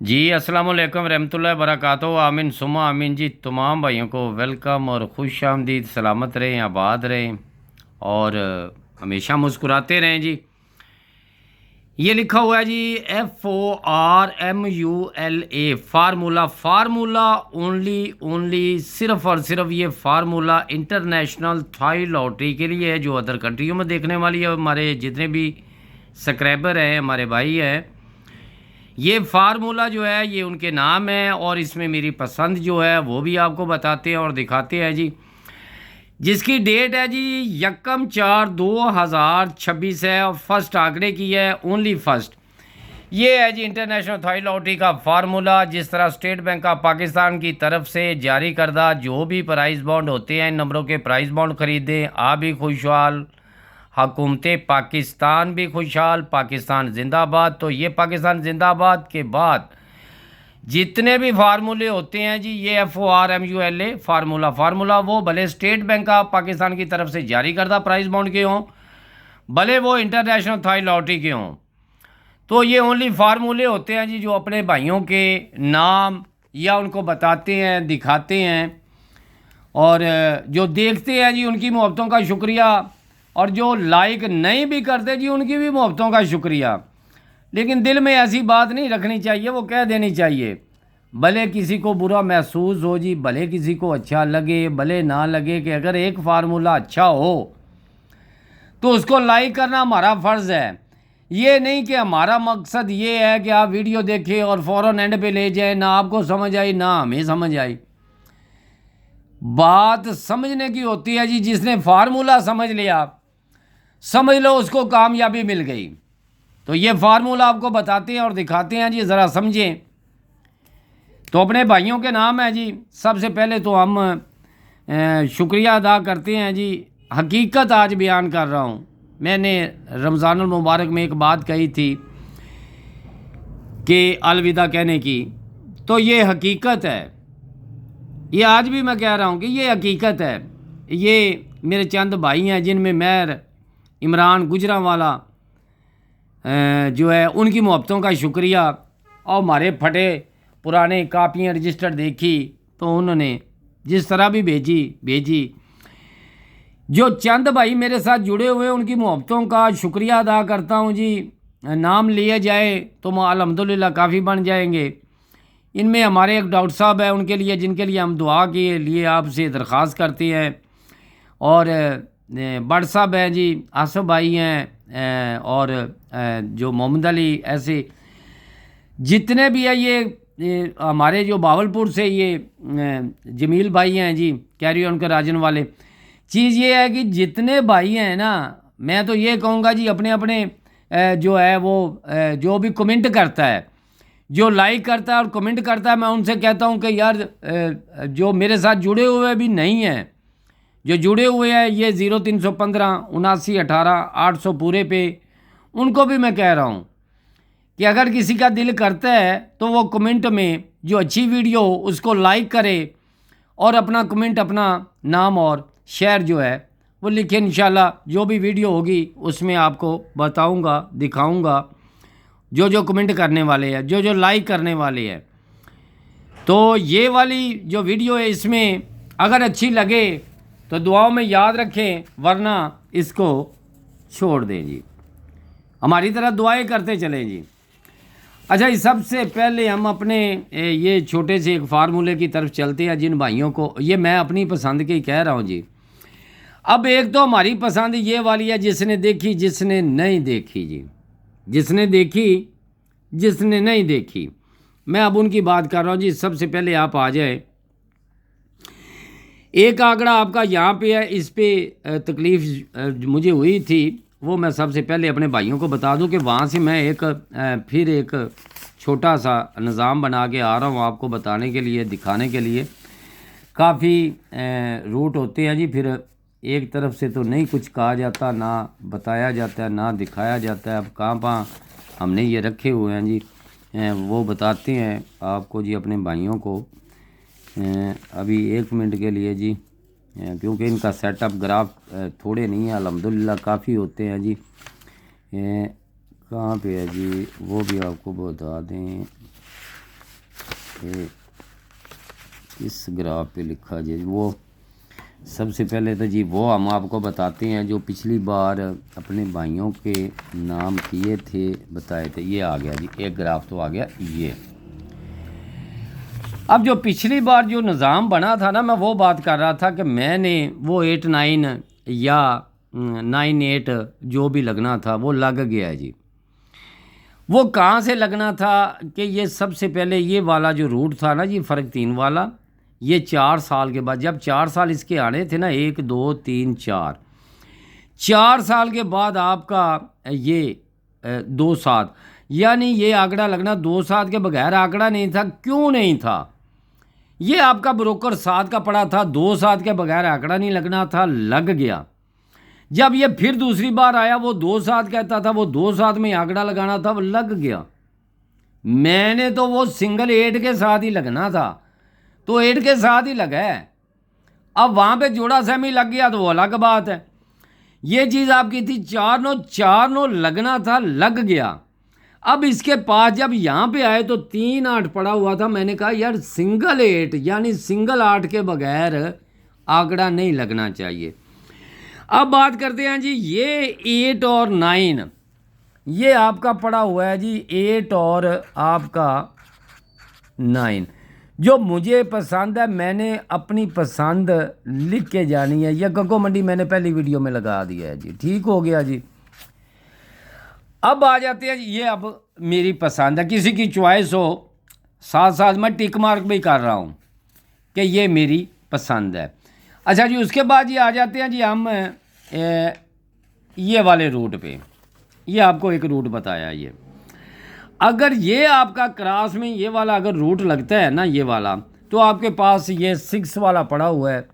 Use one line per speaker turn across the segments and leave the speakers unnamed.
जी अस्सलाम वालेकुम रहमतुल्लाहि बरकातहू। आमीन सुमा आमीन जी। तमाम भाइयों को वेलकम और खुश आमदीद। सलामत रहें, आबाद रहें और हमेशा मुस्कुराते रहें जी। ये लिखा हुआ है जी FORMULA formula. Formula only only सिर्फ और सिर्फ ये फार्मूला इंटरनेशनल थाई लॉटरी के लिए है, जो अदर कंट्रियों में देखने वाली है। हमारे जितने भी सब्सक्राइबर हैं, हमारे भाई हैं, ये फार्मूला जो है ये उनके नाम है और इसमें मेरी पसंद जो है वो भी आपको बताते हैं और दिखाते हैं जी। जिसकी डेट है जी 1/4/2026 है और फर्स्ट आंकड़े की है, ओनली फर्स्ट। ये है जी इंटरनेशनल थाई लॉटरी का फार्मूला। जिस तरह स्टेट बैंक ऑफ पाकिस्तान की तरफ से जारी करदा जो भी प्राइस बॉन्ड होते हैं, इन नंबरों के प्राइस बॉन्ड खरीदें, आप भी खुशहाल, हुकूमत पाकिस्तान भी खुशहाल, पाकिस्तान जिंदाबाद। तो ये पाकिस्तान जिंदाबाद के बाद जितने भी फार्मूले होते हैं जी, ये FORMULA फार्मूला वो भले स्टेट बैंक ऑफ पाकिस्तान की तरफ से जारी करदा प्राइस बॉन्ड के हों, भले वो इंटरनेशनल थाई लॉटरी के हों। तो ये ओनली फार्मूले होते हैं जी, जो अपने भाइयों के नाम या उनको बताते हैं, दिखाते हैं और जो देखते हैं जी उनकी मोहब्बतों का शुक्रिया, और जो लाइक नहीं भी करते जी उनकी भी मोहब्बतों का शुक्रिया। लेकिन दिल में ऐसी बात नहीं रखनी चाहिए, वो कह देनी चाहिए। भले किसी को बुरा महसूस हो जी, भले किसी को अच्छा लगे, भले ना लगे, कि अगर एक फार्मूला अच्छा हो तो उसको लाइक करना हमारा फ़र्ज़ है। ये नहीं कि हमारा मकसद ये है कि आप वीडियो देखें और फ़ौरन एंड पे ले जाएं, ना आपको समझ आई ना हमें समझ आई। बात समझने की होती है जी। जिसने फार्मूला समझ लिया, समझ लो उसको कामयाबी मिल गई। तो ये फार्मूला आपको बताते हैं और दिखाते हैं जी, ज़रा समझें। तो अपने भाइयों के नाम है जी। सबसे पहले तो हम शुक्रिया अदा करते हैं जी। हकीकत आज बयान कर रहा हूँ। मैंने रमज़ानुल मुबारक में एक बात कही थी कि अलविदा कहने की, तो ये हकीकत है। ये आज भी मैं कह रहा हूँ कि ये हकीकत है। ये मेरे चंद भाई हैं जिनमें मैं इमरान गुजरांवाला जो है उनकी मोहब्बतों का शुक्रिया। और हमारे फटे पुराने कापियाँ रजिस्टर देखी तो उन्होंने जिस तरह भी भेजी। जो चंद भाई मेरे साथ जुड़े हुए उनकी मोहब्बतों का शुक्रिया अदा करता हूँ जी। नाम लिए जाए तो अल्हम्दुलिल्लाह काफ़ी बन जाएंगे। इनमें हमारे एक डॉक्टर साहब हैं, उनके लिए, जिनके लिए हम दुआ के लिए आपसे दरख्वास्त करते हैं। और बड़ साहब हैं जी, आसफ भाई हैं, और जो मोहम्मद अली, ऐसे जितने भी है ये हमारे जो बावलपुर से ये जमील भाई हैं जी, कैरी ऑन के राजन वाले। चीज़ ये है कि जितने भाई हैं ना, मैं तो ये कहूँगा जी, अपने अपने जो है वो जो भी कमेंट करता है, जो लाइक करता है और कमेंट करता है, मैं उनसे कहता हूँ कि यार जो मेरे साथ जुड़े हुए भी नहीं हैं, जो जुड़े हुए हैं ये 0315 79 18 800 पूरे पे, उनको भी मैं कह रहा हूँ कि अगर किसी का दिल करता है तो वो कमेंट में जो अच्छी वीडियो हो उसको लाइक करे और अपना कमेंट, अपना नाम और शेयर जो है वो लिखे। इंशाल्लाह जो भी वीडियो होगी उसमें आपको बताऊंगा, दिखाऊंगा जो जो कमेंट करने वाले हैं, जो जो लाइक करने वाले हैं। तो ये वाली जो वीडियो है इसमें अगर अच्छी लगे तो दुआओं में याद रखें, वरना इसको छोड़ दें जी। हमारी तरह दुआएं करते चलें जी। अच्छा, इस सबसे पहले हम अपने ये छोटे से एक फार्मूले की तरफ चलते हैं। जिन भाइयों को, ये मैं अपनी पसंद की कह रहा हूँ जी। अब एक तो हमारी पसंद ये वाली है, जिसने देखी जिसने नहीं देखी जी, जिसने देखी जिसने नहीं देखी, मैं अब उनकी बात कर रहा हूँ जी। सबसे पहले आप आ जाए, एक आंकड़ा आपका यहाँ पे है, इस पे तकलीफ़ मुझे हुई थी, वो मैं सबसे पहले अपने भाइयों को बता दूं कि वहाँ से मैं फिर एक छोटा सा निज़ाम बना के आ रहा हूँ आपको बताने के लिए, दिखाने के लिए। काफ़ी रूट होते हैं जी, फिर एक तरफ से तो नहीं कुछ कहा जाता, ना बताया जाता है, ना दिखाया जाता है। अब कहाँ हमने ये रखे हुए हैं जी, वो बताते हैं आपको जी, अपने भाइयों को। अभी 1 मिनट के लिए जी, क्योंकि इनका सेटअप ग्राफ थोड़े नहीं है, अल्हम्दुलिल्लाह काफ़ी होते हैं जी। कहाँ पे है जी, वो भी आपको बता दें। ये इस ग्राफ पे लिखा जी, वो सबसे पहले तो जी वो हम आपको बताते हैं जो पिछली बार अपने भाइयों के नाम किए थे, बताए थे। ये आ गया जी, एक ग्राफ तो आ गया ये। अब जो पिछली बार जो निज़ाम बना था ना, मैं वो बात कर रहा था कि मैंने वो 8-9 या 9-8 जो भी लगना था वो लग गया है जी। वो कहाँ से लगना था कि ये सबसे पहले ये वाला जो रूट था ना जी, फ़र्क 3 वाला, ये 4 साल के बाद, जब 4 साल इसके आने थे ना, 1 2 3 4 साल के बाद आपका ये 2-7, यानी ये आंकड़ा लगना 2-7 के बगैर आंकड़ा नहीं था। क्यों नहीं था? ये आपका ब्रोकर 7 का पड़ा था, 2-7 के बगैर आंकड़ा नहीं लगना था, लग गया। जब ये फिर दूसरी बार आया, वो 2-7 कहता था, वो 2-7 में आंकड़ा लगाना था, वो लग गया। मैंने तो वो सिंगल 8 के साथ ही लगना था, तो 8 के साथ ही लगा है। अब वहाँ पे जोड़ा सहमी लग गया तो वो अलग बात है। ये चीज़ आपकी थी 4-9 लगना था, लग गया। अब इसके पास जब यहाँ पे आए तो 3-8 पड़ा हुआ था। मैंने कहा यार सिंगल 8 यानी सिंगल 8 के बगैर आंकड़ा नहीं लगना चाहिए। अब बात करते हैं जी, ये 8 और 9, ये आपका पड़ा हुआ है जी 8 और आपका 9। जो मुझे पसंद है मैंने अपनी पसंद लिख के जानी है। यह गग्गो मंडी मैंने पहली वीडियो में लगा दिया है जी, ठीक हो गया जी। अब आ जाते हैं जी, ये अब मेरी पसंद है, किसी की चॉइस हो, साथ साथ मैं टिक मार्क भी कर रहा हूँ कि ये मेरी पसंद है। अच्छा जी, उसके बाद ये आ जाते हैं जी हम ये वाले रूट पे। ये आपको एक रूट बताया, ये अगर ये आपका क्रॉस में ये वाला अगर रूट लगता है ना, ये वाला, तो आपके पास ये 6 वाला पड़ा हुआ है,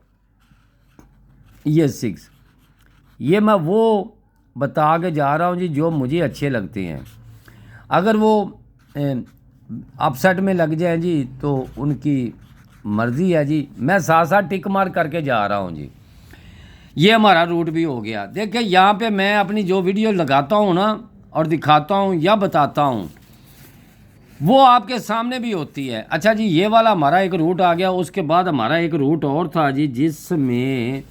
ये 6। ये मैं वो बता के जा रहा हूँ जी जो मुझे अच्छे लगते हैं। अगर वो अपसेट में लग जाए जी तो उनकी मर्ज़ी है जी। मैं साथ साथ टिक मार्क करके जा रहा हूँ जी। ये हमारा रूट भी हो गया। देखिए यहाँ पे मैं अपनी जो वीडियो लगाता हूँ ना और दिखाता हूँ या बताता हूँ, वो आपके सामने भी होती है। अच्छा जी, ये वाला हमारा एक रूट आ गया। उसके बाद हमारा एक रूट और था जी जिसमें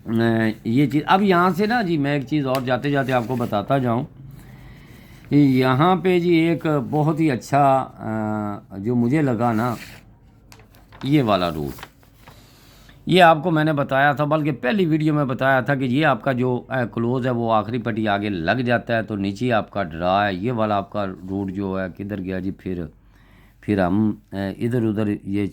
ये चीज़, अब यहाँ से ना जी मैं एक चीज़ और जाते जाते आपको बताता जाऊँ। यहाँ पे जी एक बहुत ही अच्छा जो मुझे लगा ना, ये वाला रूट, ये आपको मैंने बताया था, बल्कि पहली वीडियो में बताया था कि ये आपका जो क्लोज़ है वो आखिरी पट्टी आगे लग जाता है तो नीचे आपका ड्रा है। ये वाला आपका रूट जो है किधर गया जी, फिर हम इधर उधर ये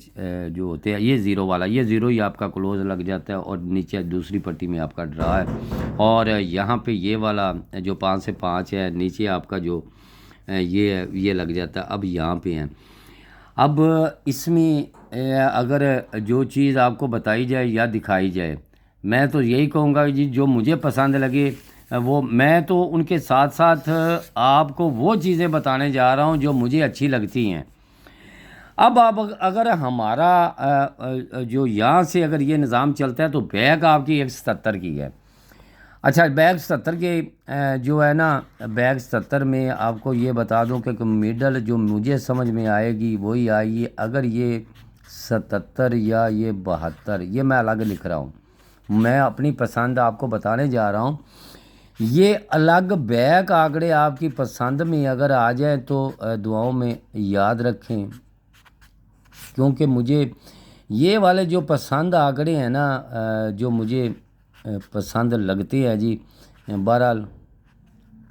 जो होते हैं, ये ज़ीरो वाला, ये ज़ीरो ही आपका क्लोज़ लग जाता है और नीचे दूसरी पट्टी में आपका ड्रा है। और यहाँ पे ये वाला जो 5 से 5 है, नीचे आपका जो ये लग जाता है। अब यहाँ पे हैं, अब इसमें अगर जो चीज़ आपको बताई जाए या दिखाई जाए, मैं तो यही कहूँगा जी जो मुझे पसंद लगे वो, मैं तो उनके साथ साथ आपको वो चीज़ें बताने जा रहा हूँ जो मुझे अच्छी लगती हैं। अब आप अगर हमारा जो यहाँ से अगर ये निज़ाम चलता है तो बैग आपकी 177 की है। अच्छा, बैग 77 के जो है ना, बैग 77 में आपको ये बता दूं कि मिडल जो मुझे समझ में आएगी वही आएगी। अगर ये 77 या ये 72, ये मैं अलग लिख रहा हूँ, मैं अपनी पसंद आपको बताने जा रहा हूँ। ये अलग बैग आंकड़े आपकी पसंद में अगर आ जाए तो दुआओं में याद रखें, क्योंकि मुझे ये वाले जो पसंद आंकड़े हैं ना, जो मुझे पसंद लगते हैं जी, बहरहाल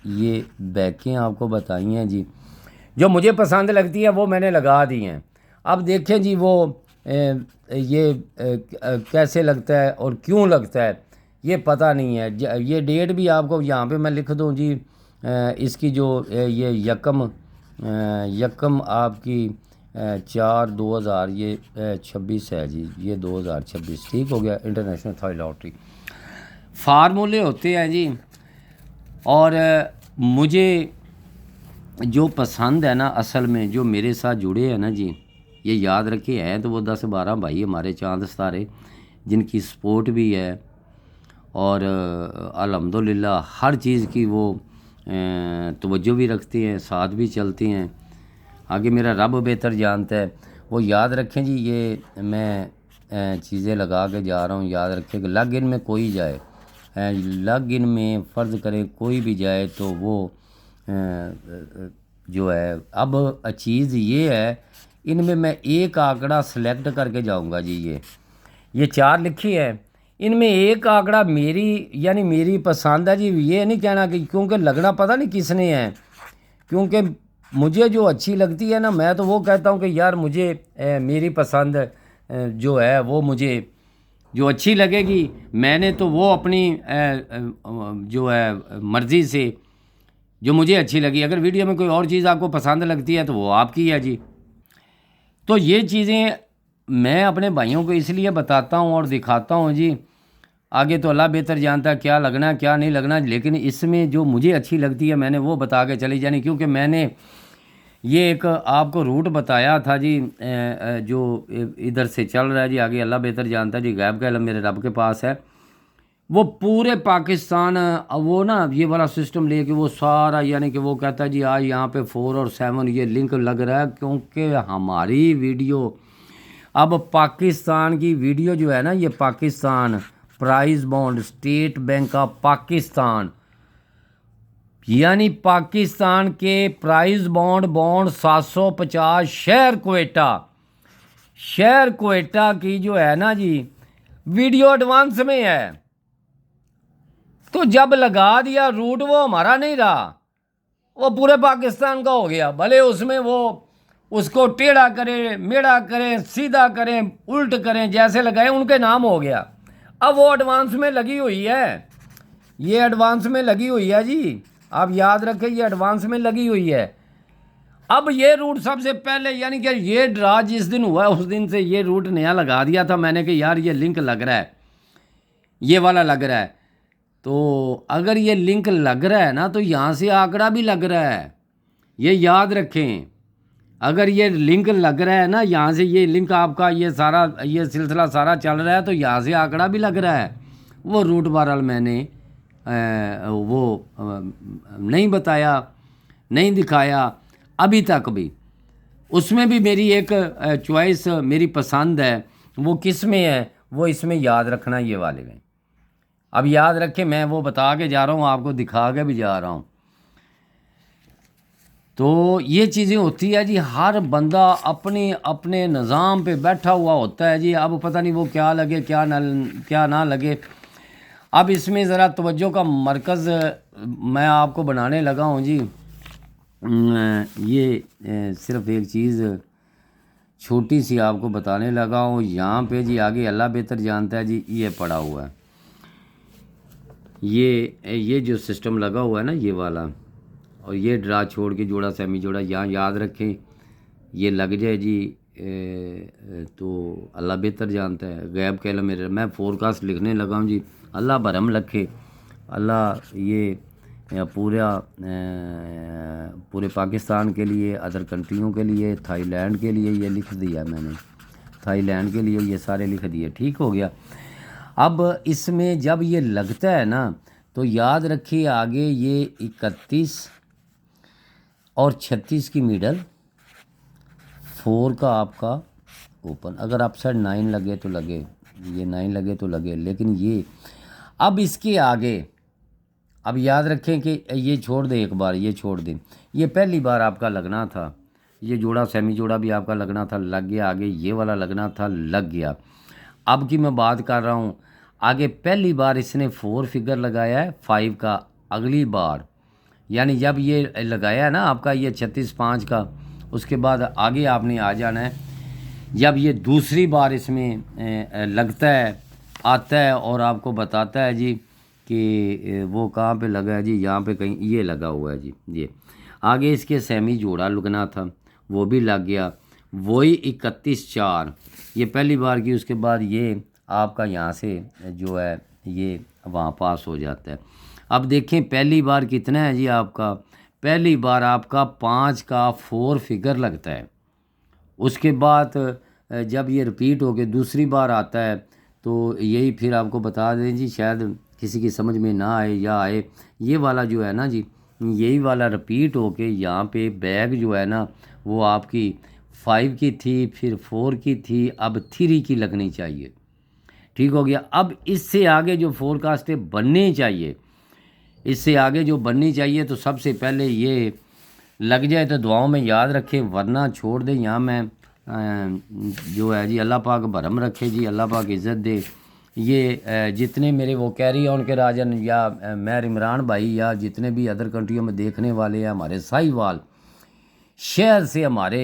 ये बैकें आपको बताई हैं जी, जो मुझे पसंद लगती है वो मैंने लगा दी हैं। अब देखें जी वो ये कैसे लगता है और क्यों लगता है ये पता नहीं है। ये डेट भी आपको यहाँ पे मैं लिख दूँ जी, इसकी जो ये यकम आपकी 4/2000 ये 26 है जी, ये 2026 ठीक हो गया। इंटरनेशनल थाई लॉटरी फार्मूले होते हैं जी, और मुझे जो पसंद है ना, असल में जो मेरे साथ जुड़े हैं ना जी, ये याद रखे हैं तो वो 10-12 भाई हमारे चांद सितारे, जिनकी सपोर्ट भी है और अल्हम्दुलिल्लाह हर चीज़ की वो तवज्जो भी रखते हैं, साथ भी चलते हैं। आगे मेरा रब बेहतर जानता है। वो याद रखें जी। ये मैं चीज़ें लगा के जा रहा हूँ, याद रखें कि लग इन में कोई जाए, लग इन में फ़र्ज़ करें कोई भी जाए तो वो जो है, अब चीज़ ये है, इनमें मैं एक आंकड़ा सेलेक्ट करके जाऊंगा जी। ये 4 लिखी है, इनमें एक आंकड़ा मेरी यानी मेरी पसंद है जी। ये नहीं कहना कि क्योंकि लगना पता नहीं किसने है, क्योंकि मुझे जो अच्छी लगती है ना, मैं तो वो कहता हूँ कि यार मुझे मेरी पसंद जो है वो मुझे जो अच्छी लगेगी, मैंने तो वो अपनी जो है मर्ज़ी से जो मुझे अच्छी लगी। अगर वीडियो में कोई और चीज़ आपको पसंद लगती है तो वो आपकी है जी। तो ये चीज़ें मैं अपने भाइयों को इसलिए बताता हूँ और दिखाता हूँ जी। आगे तो अल्लाह बेहतर जानता है क्या लगना क्या नहीं लगना, लेकिन इसमें जो मुझे अच्छी लगती है मैंने वो बता के चली जानी। क्योंकि मैंने ये एक आपको रूट बताया था जी, जो इधर से चल रहा है जी, आगे अल्लाह बेहतर जानता है जी, गैब का इल्म मेरे रब के पास है। वो पूरे पाकिस्तान वो ना ये वाला सिस्टम लेके वो सारा, यानी कि वो कहता है जी आज यहाँ पे 4 और 7 ये लिंक लग रहा है, क्योंकि हमारी वीडियो, अब पाकिस्तान की वीडियो जो है ना, ये Pakistan price bond state bank of Pakistan, यानी पाकिस्तान के प्राइस बॉन्ड 750 शहर कोयटा की जो है ना जी, वीडियो एडवांस में है। तो जब लगा दिया रूट, वो हमारा नहीं रहा, वो पूरे पाकिस्तान का हो गया। भले उसमें वो उसको टेढ़ा करें, मेढ़ा करें, सीधा करें, उल्ट करें, जैसे लगाए उनके नाम हो गया। अब वो एडवांस में लगी हुई है, ये एडवांस में लगी हुई है जी। आप याद रखें ये एडवांस में लगी हुई है। अब ये रूट सबसे पहले, यानी कि ये ड्रा जिस दिन हुआ उस दिन से ये रूट नया लगा दिया था मैंने कि यार ये लिंक लग रहा है, ये वाला लग रहा है। तो अगर ये लिंक लग रहा है ना तो यहाँ से आंकड़ा भी लग रहा है, ये याद रखें। अगर ये लिंक लग रहा है ना, यहाँ से ये लिंक आपका ये सारा ये सिलसिला सारा चल रहा है, तो यहाँ से आंकड़ा भी लग रहा है। वो रूट बहरहाल मैंने वो नहीं बताया, नहीं दिखाया अभी तक भी। उसमें भी मेरी एक चॉइस मेरी पसंद है, वो किस में है, वो इसमें याद रखना ये वाले में। अब याद रखें, मैं वो बता के जा रहा हूँ, आपको दिखा के भी जा रहा हूँ। तो ये चीज़ें होती है जी, हर बंदा अपने अपने निज़ाम पे बैठा हुआ होता है जी। अब पता नहीं वो क्या लगे क्या ना लगे। अब इसमें ज़रा तवज्जो का मरकज़ मैं आपको बनाने लगा हूँ जी। ये सिर्फ़ एक चीज़ छोटी सी आपको बताने लगा हूँ। यहाँ पे जी आगे अल्लाह बेहतर जानता है जी, ये पड़ा हुआ है, ये जो सिस्टम लगा हुआ है ना ये वाला, और ये ड्रा छोड़ के जोड़ा सेमी जोड़ा यहाँ याद रखें, ये लग जाए जी। तो अल्लाह बेहतर जानता है, गैब का इल्म मेरे, मैं फोरकास्ट लिखने लगा हूँ जी। अल्लाह भरम रखे, अल्लाह ये पूरे पाकिस्तान के लिए, अदर कंट्रियों के लिए, थाईलैंड के लिए ये लिख दिया मैंने, थाईलैंड के लिए ये सारे लिख दिए, ठीक हो गया। अब इसमें जब ये लगता है ना तो याद रखिए आगे ये 31 और 36 की मिडल, 4 का आपका ओपन। अगर अपसाइड 9 लगे तो लगे, ये 9 लगे तो लगे, लेकिन ये अब इसके आगे, अब याद रखें कि ये छोड़ दें, एक बार ये छोड़ दें, ये पहली बार आपका लगना था, ये जोड़ा सेमी जोड़ा भी आपका लगना था, लग गया। आगे ये वाला लगना था, लग गया। अब की मैं बात कर रहा हूँ, आगे पहली बार इसने 4 फिगर लगाया है 5 का, अगली बार यानी जब ये लगाया है ना आपका ये 36-5 का, उसके बाद आगे आपने आ जाना है जब ये दूसरी बार इसमें लगता है, आता है और आपको बताता है जी कि वो कहाँ पे लगा है जी, यहाँ पे कहीं ये लगा हुआ है जी। ये आगे इसके सेमी जोड़ा लगना था, वो भी लग गया। वही 31-4 ये पहली बार की, उसके बाद ये आपका यहाँ से जो है ये वहाँ पास हो जाता है। अब देखें पहली बार कितना है जी आपका, पहली बार आपका 5 का 4 फिगर लगता है। उसके बाद जब ये रिपीट होके दूसरी बार आता है तो यही फिर आपको बता दें जी, शायद किसी की समझ में ना आए या आए, ये वाला जो है ना जी, यही वाला रिपीट होके यहाँ पे बैग जो है ना वो आपकी 5 की थी, फिर 4 की थी, अब 3 की लगनी चाहिए। ठीक हो गया। अब इससे आगे जो फोरकास्टें बननी चाहिए, इससे आगे जो बननी चाहिए, तो सबसे पहले ये लग जाए तो दुआओं में याद रखें, वरना छोड़ दें। यहाँ मैं जो है जी, अल्लाह पाक भरम रखे जी, अल्लाह पाक इज़्ज़त दे। ये जितने मेरे वो कैरी ऑन के राजन या मैर इमरान भाई या जितने भी अदर कंट्रियों में देखने वाले हैं, हमारे साहिवाल शहर से हमारे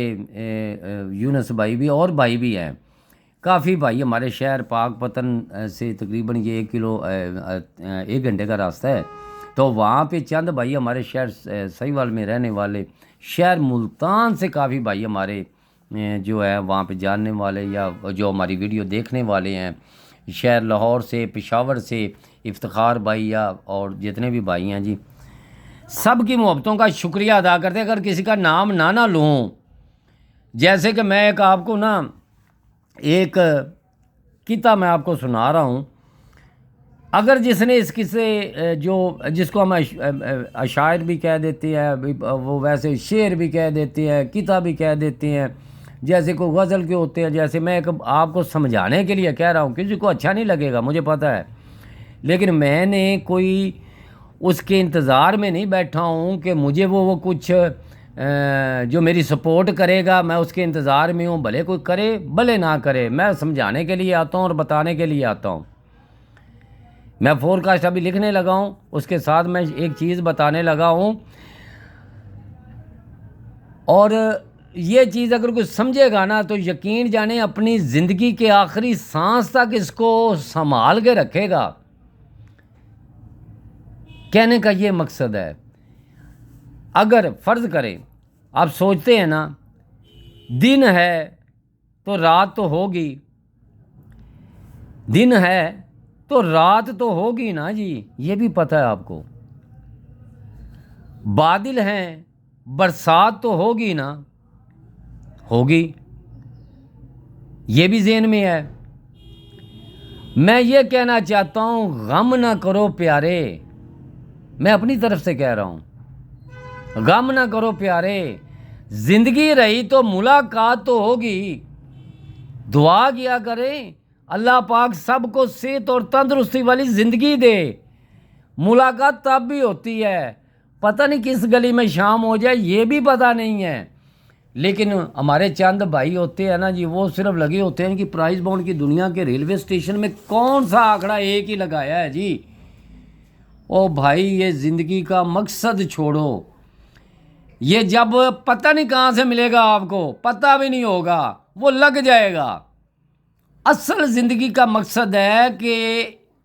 यूनस भाई भी और भाई भी हैं, काफ़ी भाई हमारे शहर पाकपतन से तकरीबन ये 1 घंटे का रास्ता है। तो वहाँ पे चंद भाई हमारे शहर सहीवाल में रहने वाले, शहर मुल्तान से काफ़ी भाई हमारे जो है वहाँ पे जानने वाले या जो हमारी वीडियो देखने वाले हैं, शहर लाहौर से, पेशावर से इफ्तिखार भाई या और जितने भी भाई हैं जी, सब की मोहब्बतों का शुक्रिया अदा करते हैं। अगर किसी का नाम ना लूँ, जैसे कि मैं एक आपको ना एक किस्सा मैं आपको सुना रहा हूँ, अगर जिसने इस किस्से जो जिसको हम अशायर भी कह देते हैं, वो वैसे शेर भी कह देते हैं, किस्सा भी कह देते हैं, जैसे कोई गज़ल के होते हैं, जैसे मैं एक आपको समझाने के लिए कह रहा हूँ, किसी को अच्छा नहीं लगेगा मुझे पता है, लेकिन मैंने कोई उसके इंतज़ार में नहीं बैठा हूँ कि मुझे वो कुछ जो मेरी सपोर्ट करेगा, मैं उसके इंतज़ार में हूँ, भले कोई करे भले ना करे, मैं समझाने के लिए आता हूँ और बताने के लिए आता हूँ। मैं फोरकास्ट अभी लिखने लगा हूँ, उसके साथ मैं एक चीज़ बताने लगा हूँ, और ये चीज़ अगर कोई समझेगा ना तो यकीन जाने अपनी ज़िंदगी के आखिरी सांस तक इसको संभाल के रखेगा। कहने का ये मकसद है, अगर फ़र्ज़ करें आप सोचते हैं ना, दिन है तो रात तो होगी, दिन है तो रात तो होगी ना जी, ये भी पता है आपको। बादल हैं, बरसात तो होगी ना, होगी, ये भी ज़हन में है। मैं ये कहना चाहता हूँ, गम ना करो प्यारे, मैं अपनी तरफ से कह रहा हूँ, गम ना करो प्यारे, ज़िंदगी रही तो मुलाकात तो होगी। दुआ किया करें अल्लाह पाक सबको सेहत और तंदुरुस्ती वाली ज़िंदगी दे। मुलाकात तब भी होती है, पता नहीं किस गली में शाम हो जाए, ये भी पता नहीं है, लेकिन हमारे चंद भाई होते हैं ना जी, वो सिर्फ लगे होते हैं कि प्राइस बाउंड की दुनिया के रेलवे स्टेशन में कौन सा आंकड़ा एक ही लगाया है जी। ओ भाई, ये ज़िंदगी का मकसद छोड़ो, ये जब पता नहीं कहाँ से मिलेगा, आपको पता भी नहीं होगा, वो लग जाएगा। असल ज़िंदगी का मकसद है कि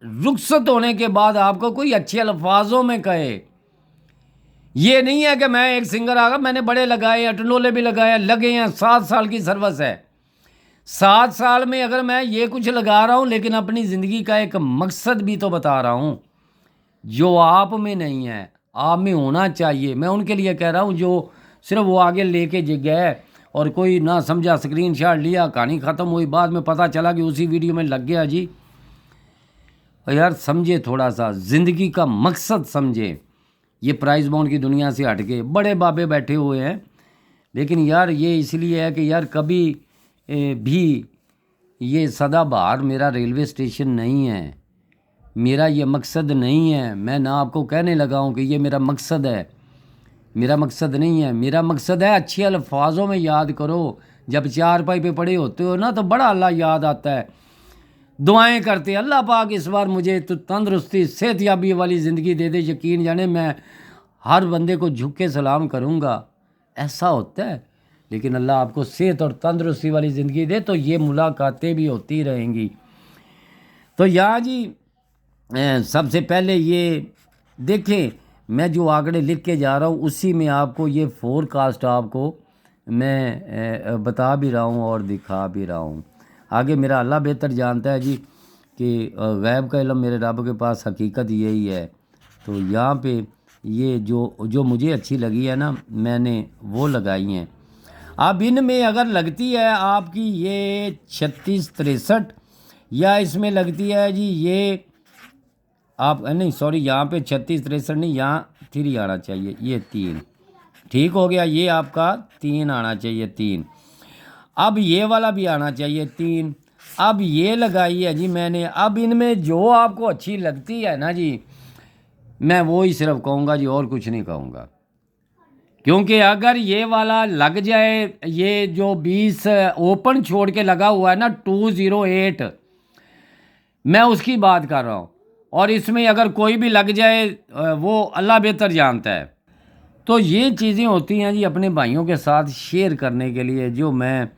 रुखसत होने के बाद आपको कोई अच्छे अल्फाजों में कहे। ये नहीं है कि मैं एक सिंगर आ गया, मैंने बड़े लगाए, अटनोले भी लगाए, लगे हैं, 7 साल की सर्विस है, 7 साल में अगर मैं ये कुछ लगा रहा हूँ, लेकिन अपनी ज़िंदगी का एक मकसद भी तो बता रहा हूँ जो आप में नहीं है, आप में होना चाहिए। मैं उनके लिए कह रहा हूँ जो सिर्फ वो आगे लेके गए और कोई ना समझा, स्क्रीनशॉट लिया, कहानी ख़त्म हुई, बाद में पता चला कि उसी वीडियो में लग गया जी। यार समझे, थोड़ा सा ज़िंदगी का मकसद समझे। ये प्राइस बाउंड की दुनिया से हट के बड़े बाबे बैठे हुए हैं, लेकिन यार ये इसलिए है कि यार कभी भी ये सदाबहार मेरा रेलवे स्टेशन नहीं है, मेरा ये मकसद नहीं है। मैं ना आपको कहने लगा हूँ कि ये मेरा मकसद है, मेरा मकसद नहीं है। मेरा मकसद है अच्छे अल्फाजों में याद करो। जब चारपाई पे पड़े होते हो ना तो बड़ा अल्लाह याद आता है, दुआएं करते, अल्लाह पाक इस बार मुझे तो तंदुरुस्ती सेहतयाबी वाली ज़िंदगी दे दे, यकीन जाने मैं हर बंदे को झुक के सलाम करूँगा, ऐसा होता है। लेकिन अल्लाह आपको सेहत और तंदुरुस्ती वाली ज़िंदगी दे तो ये मुलाकातें भी होती रहेंगी। तो यहाँ जी सबसे पहले ये देखें, मैं जो आंकड़े लिख के जा रहा हूँ उसी में आपको ये फोरकास्ट आपको मैं बता भी रहा हूँ और दिखा भी रहा हूँ। आगे मेरा अल्लाह बेहतर जानता है जी कि गैब का इल्म मेरे रब के पास, हकीकत यही है। तो यहाँ पे ये जो मुझे अच्छी लगी है ना, मैंने वो लगाई हैं। अब इनमें अगर लगती है आपकी ये 36-63 या इसमें लगती है जी ये आप नहीं सॉरी, यहाँ पे 36-63 नहीं, यहाँ 3 आना चाहिए, ये 3 ठीक हो गया, ये आपका 3 आना चाहिए 3। अब ये वाला भी आना चाहिए 3। अब ये लगाई है जी मैंने। अब इनमें जो आपको अच्छी लगती है ना जी, मैं वो ही सिर्फ कहूँगा जी, और कुछ नहीं कहूँगा। क्योंकि अगर ये वाला लग जाए, ये जो 20 ओपन छोड़ के लगा हुआ है ना 208, मैं उसकी बात कर रहा हूँ। और इसमें अगर कोई भी लग जाए वो अल्लाह बेहतर जानता है। तो ये चीज़ें होती हैं जी अपने भाइयों के साथ शेयर करने के लिए, जो मैं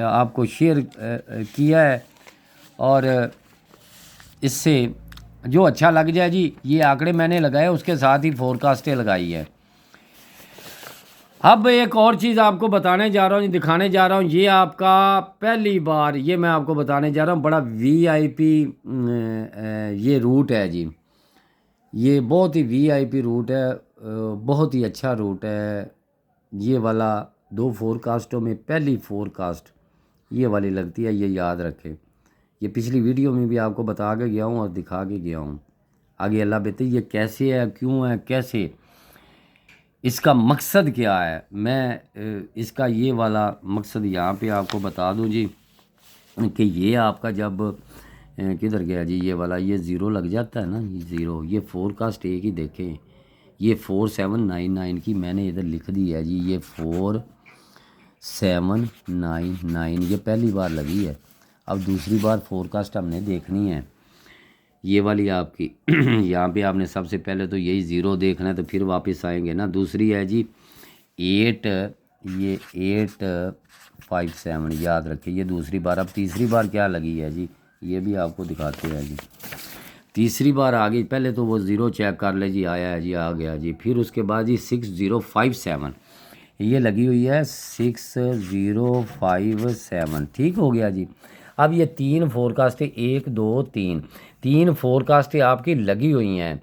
आपको शेयर किया है। और इससे जो अच्छा लग जाए जी, ये आंकड़े मैंने लगाए, उसके साथ ही फोरकास्टें लगाई है। अब एक और चीज़ आपको बताने जा रहा हूँ, दिखाने जा रहा हूँ। ये आपका पहली बार ये मैं आपको बताने जा रहा हूँ, बड़ा VIP ये रूट है जी। ये बहुत ही VIP रूट है, बहुत ही अच्छा रूट है। ये वाला 2 फोरकास्टों में पहली फोरकास्ट ये वाली लगती है, ये याद रखें। ये पिछली वीडियो में भी आपको बता के गया हूँ और दिखा के गया हूँ। आगे अल्लाह बेहतर ये कैसे है, क्यों है, कैसे, इसका मकसद क्या है, मैं इसका ये वाला मकसद यहाँ पे आपको बता दूँ जी। कि ये आपका जब किधर गया जी, ये वाला ये ज़ीरो लग जाता है ना, ये ज़ीरो, ये फोरकास्ट एक ही देखें, ये 4799 की मैंने इधर लिख दी है जी। ये 4799 ये पहली बार लगी है। अब दूसरी बार फोरकास्ट हमने देखनी है, ये वाली आपकी यहाँ पे आपने सबसे पहले तो यही ज़ीरो देखना है, तो फिर वापस आएंगे ना। दूसरी है जी 8, ये 857 याद रखिए, ये दूसरी बार। अब तीसरी बार क्या लगी है जी, ये भी आपको दिखाते हैं जी। तीसरी बार आ गई, पहले तो वो ज़ीरो चेक कर ले जी, आया है जी, आ गया जी। फिर उसके बाद जी 6057 ये लगी हुई है, 6057 ठीक हो गया जी। अब ये 3 फोरकास्टें 1 2 3 फोरकास्टें आपकी लगी हुई हैं।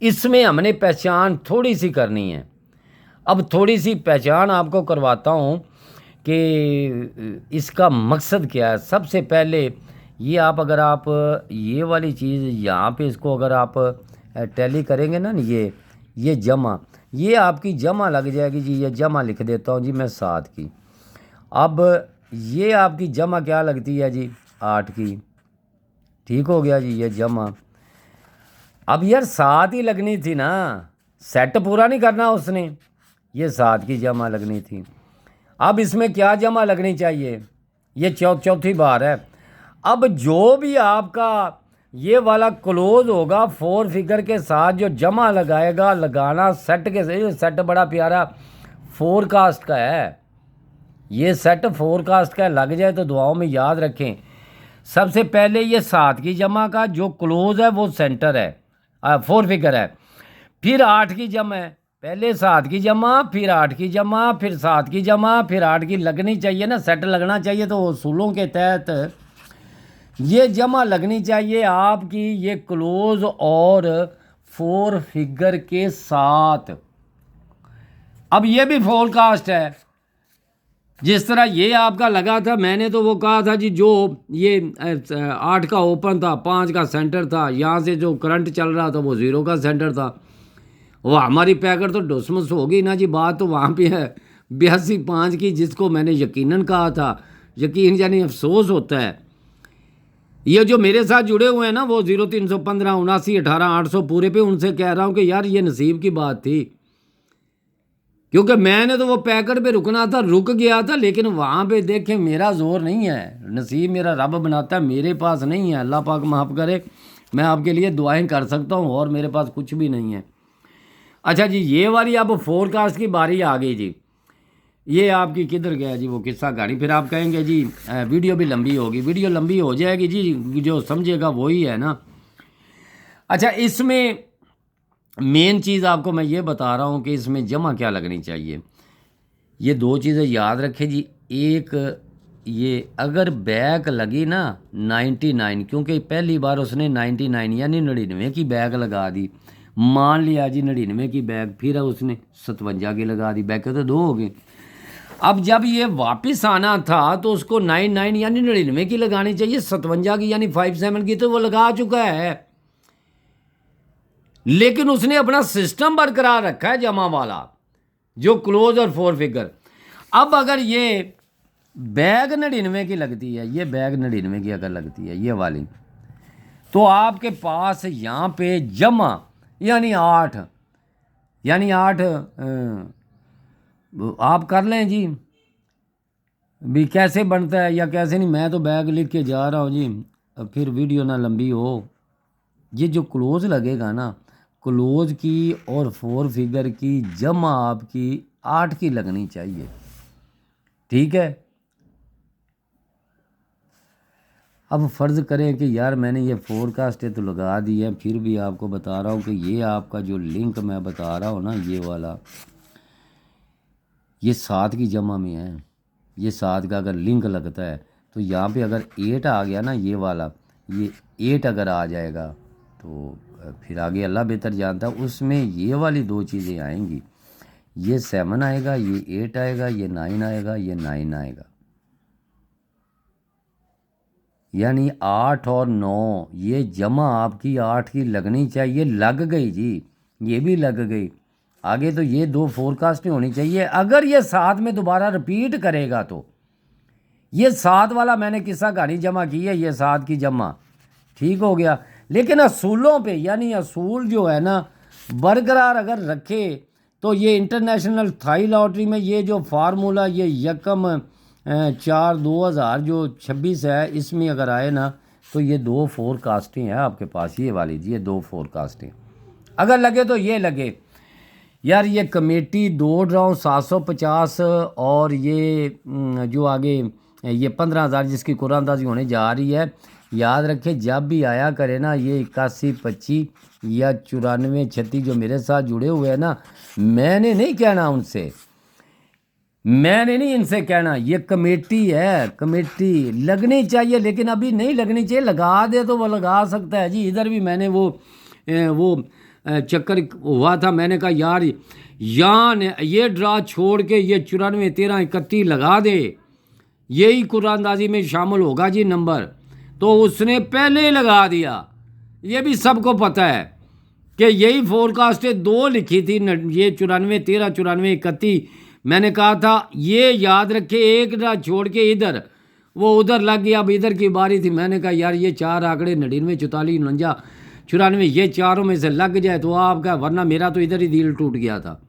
इसमें हमने पहचान थोड़ी सी करनी है। अब थोड़ी सी पहचान आपको करवाता हूँ कि इसका मकसद क्या है। सबसे पहले ये आप अगर आप ये वाली चीज़ यहाँ पे इसको अगर आप टैली करेंगे ना, ये जमा, ये आपकी जमा लग जाएगी जी। ये जमा लिख देता हूँ जी मैं 7 की। अब ये आपकी जमा क्या लगती है जी, 8 की, ठीक हो गया जी, ये जमा। अब यार 7 ही लगनी थी ना, सेट पूरा नहीं करना उसने, ये 7 की जमा लगनी थी। अब इसमें क्या जमा लगनी चाहिए, ये चौथी बार है। अब जो भी आपका ये वाला क्लोज होगा 4 फिगर के साथ, जो जमा लगाएगा, लगाना सेट के सही। सेट बड़ा प्यारा फोरकास्ट का है, ये सेट फोरकास्ट का लग जाए तो दुआओं में याद रखें। सबसे पहले ये 7 की जमा का जो क्लोज है वो सेंटर है, 4 फिगर है। फिर 8 की जमा है, पहले 7 की जमा, फिर 8 की जमा, फिर 7 की जमा, फिर 8 की लगनी चाहिए ना, सेट लगना चाहिए। तो उसूलों के तहत ये जमा लगनी चाहिए आपकी, ये क्लोज और 4 फिगर के साथ। अब ये भी फोरकास्ट है, जिस तरह ये आपका लगा था। मैंने तो वो कहा था जी, जो ये 8 का ओपन था, 5 का सेंटर था, यहाँ से जो करंट चल रहा था वो 0 का सेंटर था। वो हमारी पैकेट तो डुसमस होगी ना जी। बात तो वहाँ पे है 82.5 की, जिसको मैंने यकीनन कहा था। यकीन यानी अफसोस होता है। ये जो मेरे साथ जुड़े हुए हैं ना, वो 0315 79 18 800 पूरे पे, उनसे कह रहा हूँ कि यार ये नसीब की बात थी। क्योंकि मैंने तो वो पैकेट पे रुकना था, रुक गया था, लेकिन वहाँ पे देखें मेरा जोर नहीं है, नसीब मेरा रब बनाता है, मेरे पास नहीं है। अल्लाह पाक माफ़ करे, मैं आपके लिए दुआएं कर सकता हूँ और मेरे पास कुछ भी नहीं है। अच्छा जी, ये वाली अब फोरकास्ट की बारी आ गई जी। ये आपकी किधर गया जी वो किस्सा गाड़ी। फिर आप कहेंगे जी वीडियो भी लंबी होगी, वीडियो लंबी हो जाएगी जी, जो समझेगा वही है ना। अच्छा, इसमें मेन चीज़ आपको मैं ये बता रहा हूँ कि इसमें जमा क्या लगनी चाहिए। ये 2 चीज़ें याद रखें जी। एक, ये अगर बैक लगी ना 99, क्योंकि पहली बार उसने 99 यानी 99 की बैक लगा दी। मान लिया जी 99 की बैक, फिर उसने 57 की लगा दी, बैक तो 2 हो गए। अब जब ये वापस आना था तो उसको 99 यानी 99 की लगानी चाहिए, 57 की यानी 57 की तो वो लगा चुका है। लेकिन उसने अपना सिस्टम बरकरार रखा है जमा वाला, जो क्लोज और 4 फिगर। अब अगर ये बैग 99 की लगती है, ये बैग 99 की अगर लगती है ये वाली, तो आपके पास यहाँ पे जमा यानी 8, यानी 8 आप कर लें जी भी कैसे बनता है या कैसे नहीं। मैं तो बैग लिख के जा रहा हूँ जी, अब फिर वीडियो ना लंबी हो। ये जो क्लोज लगेगा ना, क्लोज की और 4 फिगर की जमा आपकी 8 की लगनी चाहिए, ठीक है। अब फ़र्ज़ करें कि यार मैंने ये फोरकास्ट तो लगा दी है, फिर भी आपको बता रहा हूँ कि ये आपका जो लिंक मैं बता रहा हूँ ना, ये वाला, ये 7 की जमा में है। ये 7 का अगर लिंक लगता है तो यहाँ पे अगर 8 आ गया ना, ये वाला, ये 8 अगर आ जाएगा तो फिर आगे अल्लाह बेहतर जानता है। उसमें ये वाली 2 चीज़ें आएंगी, ये 7 आएगा, ये 8 आएगा, ये 9 आएगा, ये 9 आएगा। यानी 8 और 9 ये जमा आपकी 8 की लगनी चाहिए। लग गई जी, ये भी लग गई। आगे तो ये 2 फोरकास्ट होनी चाहिए। अगर ये 7 में दोबारा रिपीट करेगा तो ये 7 वाला मैंने किस्सा कहानी जमा की है, ये 7 की जमा ठीक हो गया। लेकिन असूलों पे, यानी असूल जो है ना बरकरार अगर रखे तो ये इंटरनेशनल थाई लॉटरी में ये जो फार्मूला ये यकम 4/2026 जो 26 है, इसमें अगर आए ना तो ये 2 फोरकास्टें हैं आपके पास, ये वाली जी, ये 2 फोरकास्टें अगर लगे तो ये लगे। यार ये कमेटी दौड़ रहा हूँ 750 और ये जो आगे ये 15,000 जिसकी कुरानदाजी होने जा रही है। याद रखें जब भी आया करे ना ये 8125 या 9436 जो मेरे साथ जुड़े हुए हैं ना, मैंने नहीं कहना उनसे, मैंने नहीं इनसे कहना, ये कमेटी है, कमेटी लगनी चाहिए। लेकिन अभी नहीं लगनी चाहिए, लगा दे तो वो लगा सकता है जी। इधर भी मैंने वो चक्कर हुआ था, मैंने कहा यार यान ये ड्रा छोड़ के ये 94 13 31 लगा दे, यही कुरानदाजी में शामिल होगा जी नंबर। तो उसने पहले ही लगा दिया। ये भी सबको पता है कि यही फोरकास्ट 2 लिखी थी, ये 94 13 94 31। मैंने कहा था ये याद रखे, एक ड्रा छोड़ के इधर वो उधर लग गया, अब इधर की बारी थी। मैंने कहा यार ये 4 आंकड़े 99 44 49 94 ये चारों में से लग जाए तो आपका, वरना मेरा तो इधर ही दिल टूट गया था।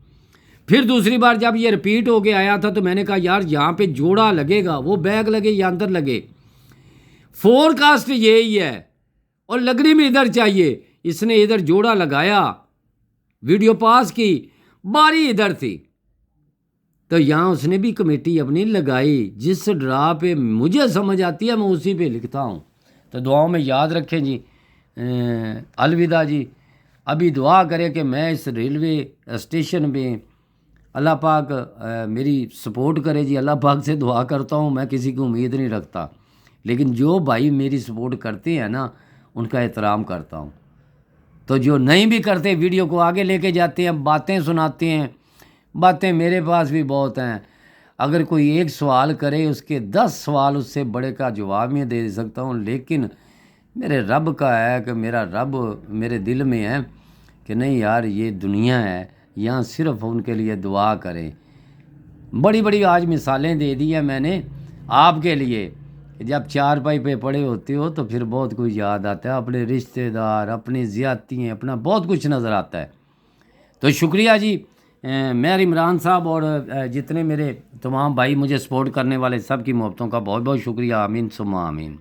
फिर दूसरी बार जब ये रिपीट हो के आया था तो मैंने कहा यार यहाँ पे जोड़ा लगेगा, वो बैग लगे या अंदर लगे, फोरकास्ट यही है और लगनी में इधर चाहिए। इसने इधर जोड़ा लगाया, वीडियो पास की, बारी इधर थी, तो यहाँ उसने भी कमेटी अपनी लगाई। जिस ड्रा पे मुझे समझ आती है मैं उसी पे लिखता हूँ। तो दुआओं में याद रखें जी। अलविदा जी। अभी दुआ करें कि मैं इस रेलवे स्टेशन में अल्लाह पाक मेरी सपोर्ट करे जी। अल्लाह पाक से दुआ करता हूँ, मैं किसी की उम्मीद नहीं रखता, लेकिन जो भाई मेरी सपोर्ट करते हैं ना उनका एहतराम करता हूँ। तो जो नहीं भी करते वीडियो को आगे लेके जाते हैं, बातें सुनाते हैं, बातें मेरे पास भी बहुत हैं। अगर कोई एक सवाल करे उसके 10 सवाल उससे बड़े का जवाब मैं दे सकता हूँ। लेकिन मेरे रब का है कि मेरा रब मेरे दिल में है कि नहीं यार ये दुनिया है, यहाँ सिर्फ उनके लिए दुआ करें। बड़ी बड़ी आज मिसालें दे दी हैं मैंने आपके लिए। जब चारपाई पे पड़े होते हो तो फिर बहुत कुछ याद आता है, अपने रिश्तेदार, अपनी ज़्यादतियाँ, अपना बहुत कुछ नज़र आता है। तो शुक्रिया जी। मैं इमरान साहब और जितने मेरे तमाम भाई मुझे सपोर्ट करने वाले सब की मोहब्बतों का बहुत बहुत शुक्रिया। आमीन सुम्मा आमीन।